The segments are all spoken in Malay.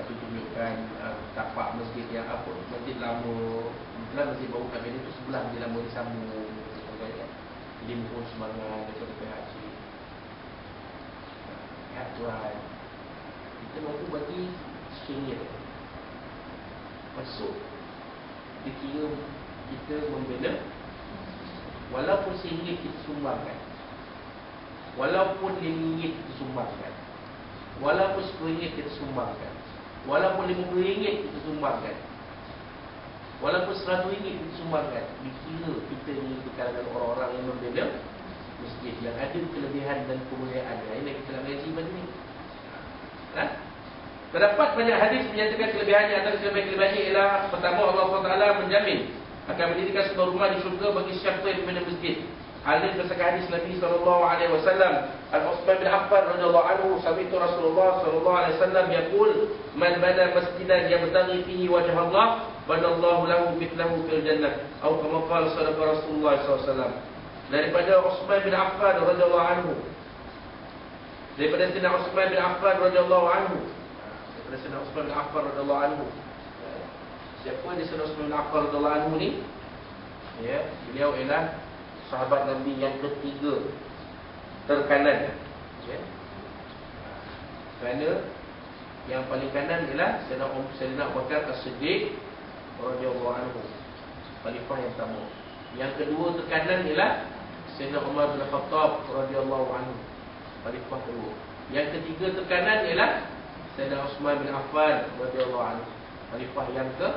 tu tunjukkan tapak masjid yang apa, masjid lama. Kebetulan masjid baru kat Medan tu sebelah masjid lama disambung. Jadi mohon sumbangan daripada pihak cik, pihak tuan. Kita mampu bagi RM1 masuk, dikira kita membina. Walaupun RM1 kita sumbangkan, walaupun RM5 kita sumbangkan, walaupun RM10 kita sumbangkan, walaupun RM50 kita sumbangkan, walaupun RM100 kita sumbangkan, dikira kita ni di kalangan orang-orang yang membina masjid, yang ada kelebihan dan kemuliaan. Ini kita nak mengaji pada ni. Terdapat banyak hadis menyatakan kelebihannya. Antara kelebihan-kelebihannya ialah, pertama, Allah SWT menjamin akan mendirikan sebuah rumah di syurga bagi siapa yang membina masjid. Hal ini berdasarkan hadis Nabi SAW. Al-Utsman bin Affan radhiyallahu anhu, sami'tu Rasulullah SAW yaqul, man bana masjidan yabtaghi fihi wajha Allah, banallahu lahu mithlahu fil jannah. Atau kama qala Rasulullah SAW. Daripada Utsman bin Affan radhiyallahu anhu, daripada Sayyidina Utsman bin Affan radhiyallahu anhu, daripada Sayyidina Utsman bin Affan radhiyallahu anhu. Siapa dia Sayyidina Utsman bin Affan radhiyallahu anhu ni? Ya, beliau ialah sahabat Nabi yang ketiga terkanan. Ya. Kerana yang paling kanan ialah Sayyidina Abu Bakar As-Siddiq radhiyallahu anhu, khalifah yang pertama. Yang kedua terkanan ialah Sayyidina Umar bin Khattab radhiyallahu anhu, khalifah kedua. Yang ketiga terkanan ialah Sayyidina Utsman bin Affan radhiyallahu anhu, khalifah yang ketiga.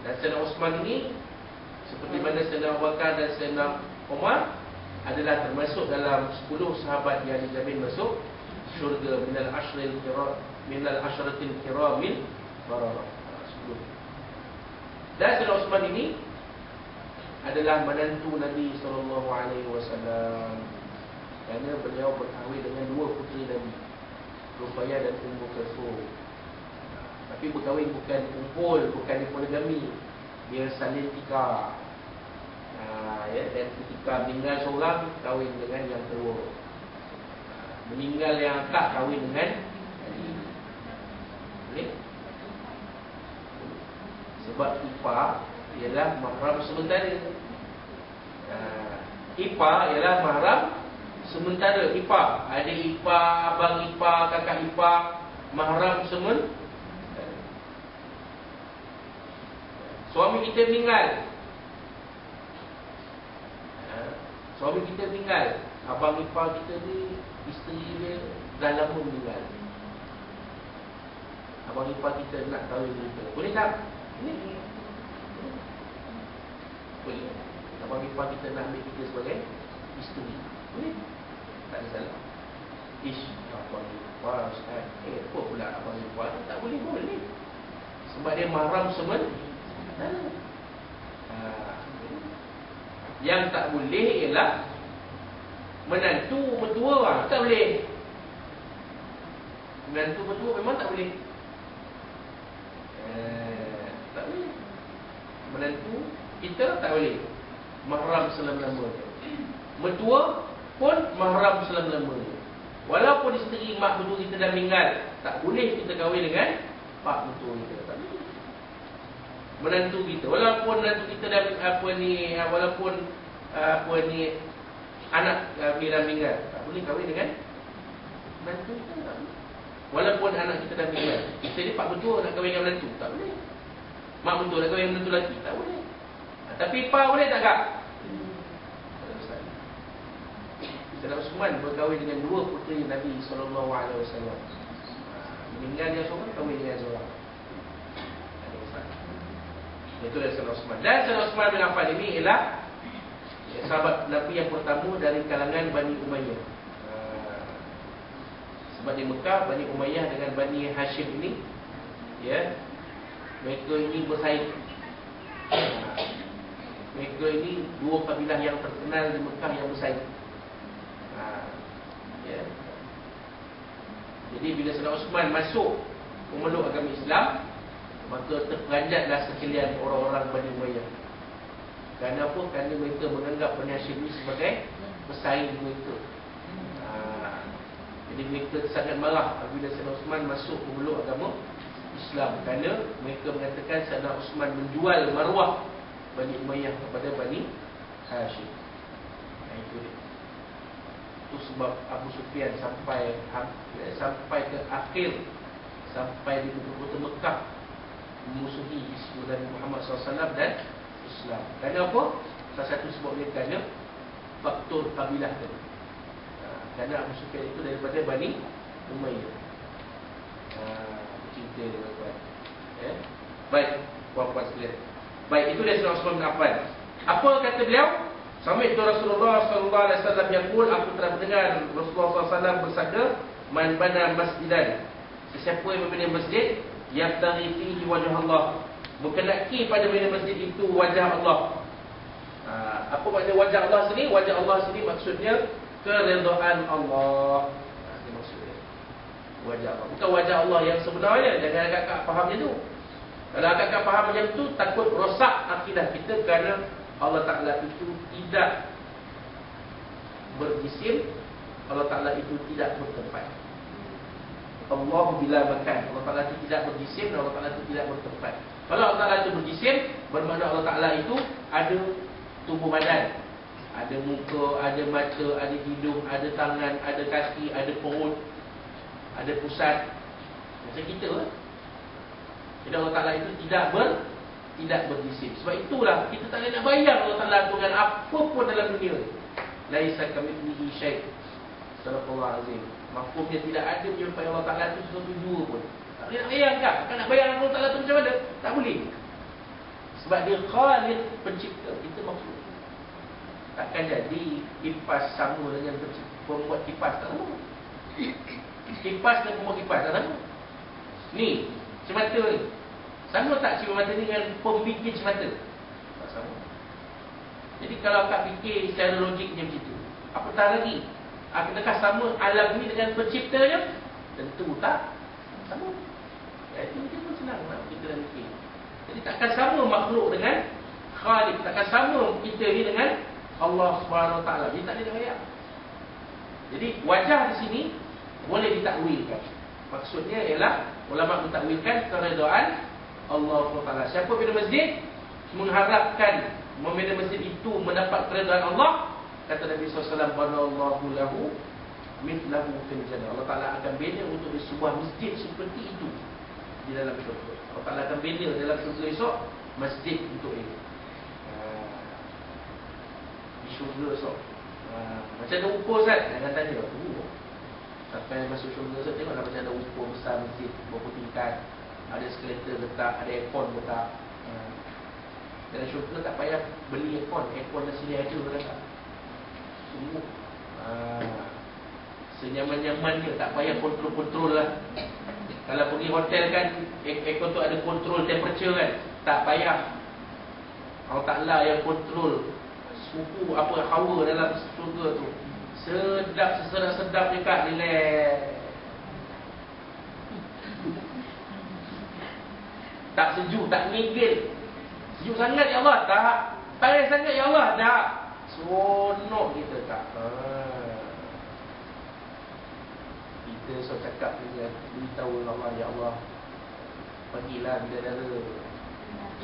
Dan Sayyidina Utsman ini, seperti mana Sayyidina Abu Bakar dan Sayyidina Umar, adalah termasuk dalam 10 sahabat yang dijamin masuk syurga minal asyratil kiramil bararah. Dan Sayyidina Utsman ini adalah menantu Nabi SAW, kerana beliau berkahwin dengan 2 puteri Nabi, Ruqayyah dan Ummu Kulthum. Tapi berkahwin bukan kumpul, bukan poligami, dia salin tikar. Ya, dan ketika meninggal seorang, kahwin dengan yang kedua. Meninggal yang tak, kahwin dengan boleh? Sebab ipar ialah mahram sementara. Ipar ialah mahram sementara. Ipar, ada ipar, abang ipar, kakak ipar, mahram sementara. Suami kita meninggal, suami kita meninggal, abang ipar kita ni, isteri dia dah lama meninggal. Abang ipar kita nak kahwin kita, boleh tak? Boleh. Abang ipar kita nak ambil kita sebagai isteri, boleh? Tak ada salah. Abang ipar Ustaz, apa pula abang ipar? Tak boleh, boleh. Sebab dia mahram sementara. Yang tak boleh ialah menantu mertua. Tak boleh. Menantu mertua memang tak boleh. Tak boleh. Menantu kita tak boleh, mahram selama-lamanya. Mertua pun mahram selama-lamanya. Walaupun isteri mak mertua kita dah meninggal, tak boleh kita kahwin dengan pak mertua kita. Tak boleh. Menantu kita, walaupun menantu kita dah walaupun anak bila meninggal, tak boleh kahwin dengan menantu kita, tak boleh. Walaupun anak kita dah meninggal, kita ni pak mertua nak kahwin dengan menantu, tak boleh. Mak mertua nak kahwin dengan menantu lelaki, tak boleh. Tapi pa boleh tak kak? Sayyidina Utsman berkahwin dengan 2 puteri Nabi SAW. Meninggal dia seorang, kahwin dengan seorang. Itu dari Sayyidina Utsman. Dan Sayyidina Utsman bin Affan ini ialah sahabat Nabi yang pertama dari kalangan Bani Umayyah. Sebab di Mekah, Bani Umayyah dengan Bani Hashim ini, ya, mereka ini bersaing. Mereka ini 2 kabilah yang terkenal di Mekah yang bersaing. Ya. Jadi bila Sayyidina Utsman masuk memeluk agama Islam, maka terperanjatlah sekalian orang-orang Bani Umayyah. Kerana apa? Kerana mereka menganggap Bani Hashim ini sebagai pesaing mereka. Jadi Jadi mereka sangat marah apabila Sayyidina Uthman masuk memeluk agama Islam, kerana mereka mengatakan Sayyidina Uthman menjual maruah Bani Umayyah kepada Bani Hashim. Itu dia. Itu sebab Abu Sufyan sampai ke akhir, sampai di kota Mekah memusuhi Nabi Muhammad SAW dan Islam. Kerana apa? Salah satu sebab dia kerana faktor kabilah tadi. Kerana Abu Sufyan itu daripada Bani Umayyah. Cinta dia tuan. Baik, puan-puan sekalian. Baik, itu dia Sayyidina Uthman bin Affan. Apa kata beliau? Sami'tu Rasulullah sallallahu alaihi wasallam yaqul, aku telah mendengar Rasulullah SAW bersabda, man bana masjidan, sesiapa yang membina masjid, yabtaghi fihi wajh Allah, berkenaki pada bina masjid itu wajah Allah. Apa makna wajah Allah sini? Wajah Allah sini maksudnya keredaan Allah. Ini maksudnya wajah Allah, bukan wajah Allah yang sebenarnya. Jangan agak-agak faham macam tu. Kalau agak-agak faham macam tu, takut rosak akidah kita, kerana Allah Ta'ala itu tidak berjisim, Allah Ta'ala itu tidak bertempat. Allah bila makan, Allah Ta'ala itu tidak berjisim, Allah Ta'ala itu tidak bertempat. Kalau Allah Ta'ala itu berjisim, bermakna Allah Ta'ala itu ada tubuh badan, ada muka, ada mata, ada hidung, ada tangan, ada kaki, ada perut, ada pusat. Macam kita lah. Jadi Allah Ta'ala itu tidak berjisim. Sebab itulah kita tak boleh nak bayang Allah Ta'ala dengan apa pun dalam dunia. Laisa kamitslihi syai'. Sadaqallahu azim. Mafhumnya tidak ada menyerupai Allah Ta'ala itu sesuatu jua pun. Tak boleh nak bayangkan. Kan nak bayang Allah Ta'ala itu macam mana? Tak boleh. Sebab dia Khaliq, pencipta. Kita maksud. Takkan jadi kipas sama dengan pembuat kipas. Tak sama. Kipas dan pembuat kipas tak sama. Ni, semata ni. Sama tak cermin mata ni dengan pembikin semata? Tak sama. Jadi kalau akak fikir secara logiknya begitu, apatah lagi adakah sama alam ni dengan penciptanya? Tentu tak sama. Itu pun senang nak kita dan fikir. Jadi takkan sama makhluk dengan Khaliq, takkan sama kita ni dengan Allah Subhanahu Wa Taala. Jadi tak ada bayang. Jadi wajah di sini boleh ditakwilkan. Maksudnya ialah ulama mentakwilkan keredaan Allah SWT. Siapa bina masjid mengharapkan membina masjid itu mendapat keredaan Allah, kata Nabi SAW, banallahu lahu mithlahu fil jannah. Allah Ta'ala akan bina untuk sebuah masjid seperti itu di dalam syurga. Allah Ta'ala akan bina dalam syurga esok masjid untuk itu. Di syurga esok. Macam ada ukur Ustaz? Jangan tanya. Sampai masuk syurga esok, tengoklah macam ada ukur besar masjid, berapa tingkat, ada skeleton letak, ada aircon letak. Dalam syurga tak payah beli aircon. Aircon dah sini ada letak. Semua senyaman-nyaman dia, tak payah kontrol-kontrol lah. Kalau pergi hotel kan, aircon tu ada kontrol temperature kan. Tak payah. Allah Ta'ala yang kontrol suhu apa hawa dalam syurga tu. Sedap, sesedap-sedap dekat, relax. Tak sejuk, tak ngigil. Sejuk sangat ya Allah, tak. Panas sangat ya Allah, tak. Seronok kita tak. Kita so cakap dengan beritahu Allah, ya Allah, pergilah bidadara.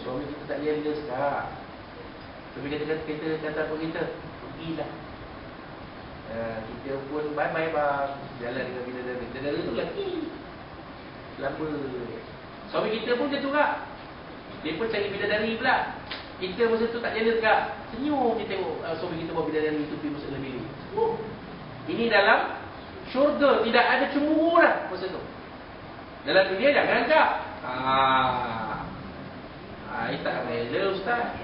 Suami kita tak jealous tak. Tapi kita kata apa kita? Pergilah. Kita pun bye-bye bang. Jalan dengan bidadara. Bidadara tu lelaki. Lama. Suami kita pun macam tu kak. Dia pun cari bidadari pula. Kita masa tu tak jealous kak. Senyum kita tengok suami kita bawa bidadari tu pergi masuk dalam bilik. Ini dalam syurga. Tidak ada cemburu lah masa tu. Dalam dunia jangan kak. I tak rela ustaz.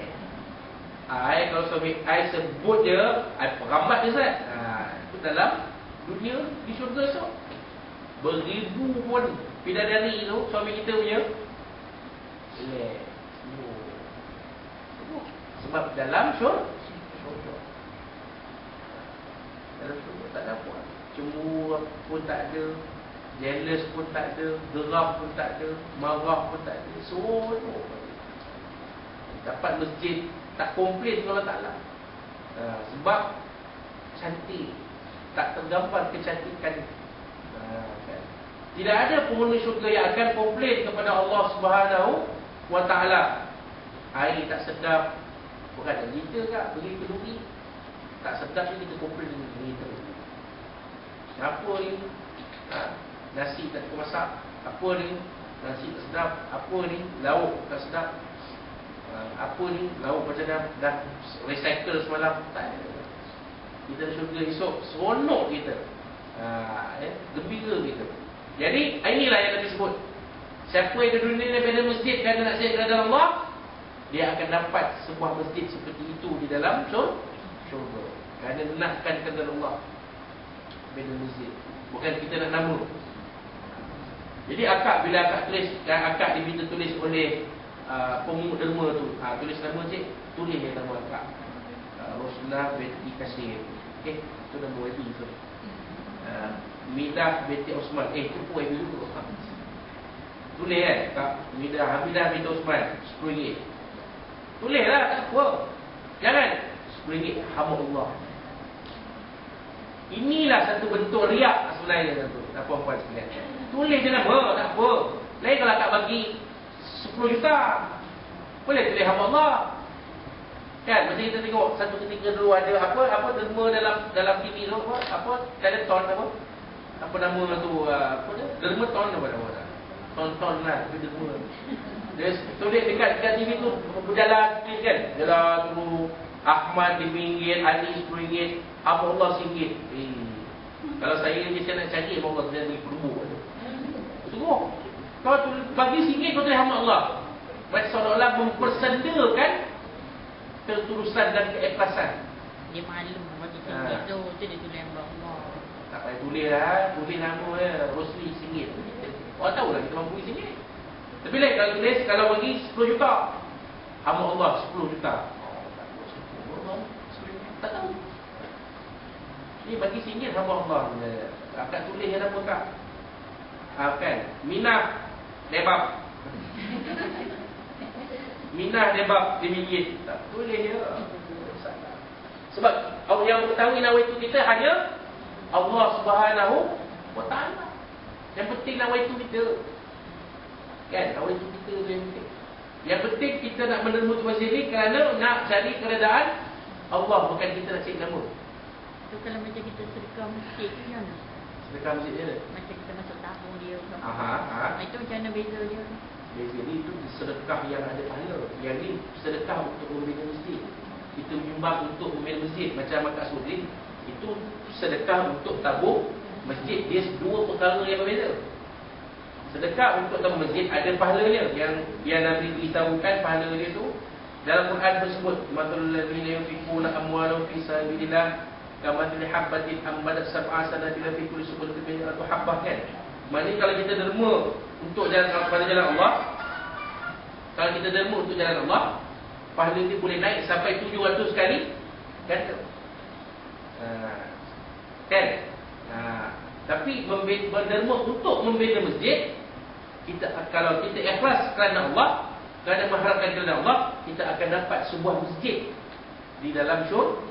Kalau suami I sebut je, I perambat je ustaz. Itu dalam dunia di syurga tu. Beribu pun bidadari tu, suami kita punya, sebab dalam syurga tak ada apa. Cemburu pun tak ada, jealous pun tak ada, geram pun tak ada, marah pun tak ada. Seronok. Dapat masjid, tak komplain kalau taklah. Sebab cantik, tak tergambar kecantikan Kan? Tidak ada penghuni syurga yang akan komplain kepada Allah Subhanahu wa Ta'ala. Air tak sedap. Bukan ada kita kak, beri kenduri tak sedap ni kita komplain dengan kita. Apa ni? Nasi tak masak. Apa ni? Nasi tak sedap. Apa ni? Lauk tak sedap. Apa ni? Lauk macam dah recycle semalam. Tak ada. Kita syurga esok seronok kita. Gembira kita. Jadi inilah yang Nabi sebut. Siapa yang ke dunia daripada masjid kerana nak syed kepada Allah, dia akan dapat sebuah masjid seperti itu di dalam syurga. Kerana nakkan kepada Allah bina masjid. Bukan kita nak nama. Jadi akak bila akak tulis, akak diminta tulis oleh pemungut derma tu, tulis nama cik, tulis yang nama akak, Rosna binti Kasir. Itu nama YB tu. Midah binti Osman. Itu pun YB dulu. Tulis kan Kak Hamidah binti Osman, RM10. Tulis lah, tak apa. Jangan RM10 hamba Allah. Inilah satu bentuk riak sebenarnya tu. Tak puan-puan sekalian. Tulis je nama, tak apa. Lain kalau tak bagi 10 juta, boleh tulis hamba Allah. Kan macam kita tengok satu ketika dulu ada apa derma dalam TV tu, apa teleton apa nama tu, apa dia? Derma ton apa nama? Tonton lah derma. Dia tulis dekat TV tu berjalan tulis kan. Jalan dulu Ahmad RM5, Ali RM10, hamba Allah RM1. Kalau saya ni saya nak cari hamba Allah jadi perlu. Sungguh. Kau bagi RM1 kau tulis hamba Allah. Macam seolah-olah mempersendakan ketulusan dan keikhlasan. Dia malu bagi RM1 tu dia tulis hamba Allah. Tak payah tulis lah. Tulis nama dia Rosli RM1. Orang tahu lah kita mampu RM1. Tapi lain kalau tulis, kalau bagi 10 juta, hamba Allah 10 juta. Tak tahu. Ni bagi RM1 hamba Allah. Akak tulis yang nama kak. Kan? Minah Debab. Minah Debab RM1. Tak tulis je. Sebab yang mengetahui nawaitu kita hanya Allah Subhanahu wa Ta'ala. Yang penting nawaitu kita. Kan? Nawaitu kita tu yang penting. Yang penting kita nak menerima tu masjid ni kerana nak cari keredaan Allah, bukan kita nak cari nama. Tu kalau macam kita sedekah masjid tu macam mana? Sedekah masjid dia. Macam kita masuk tahun dia. Itu macam mana beza dia? Beza ni itu sedekah yang ada pahala. Yang ni sedekah untuk membina masjid. Itu menyumbang untuk membina masjid. Macam Makak Sudin, itu sedekah untuk tabung masjid. Dia dua perkara yang berbeza. Sedekah untuk tabung masjid ada pahalanya. Yang Nabi beritahukan pahala dia tu dalam Quran tersebut. Matalul ladzina yunfiquna amwalahum fi sabilillah kamathali habbatin ambatat sab'a sanabil fi kulli subutin mi'atu habbah, kan. Maknanya kalau kita derma untuk jalan kepada jalan Allah, kalau kita derma untuk jalan Allah, pahala dia boleh naik sampai 700 kali ganda. Kan? Tapi berderma untuk membina masjid, kalau kita ikhlas kerana Allah, kerana mengharapkan kerana Allah, kita akan dapat sebuah masjid di dalam syurga.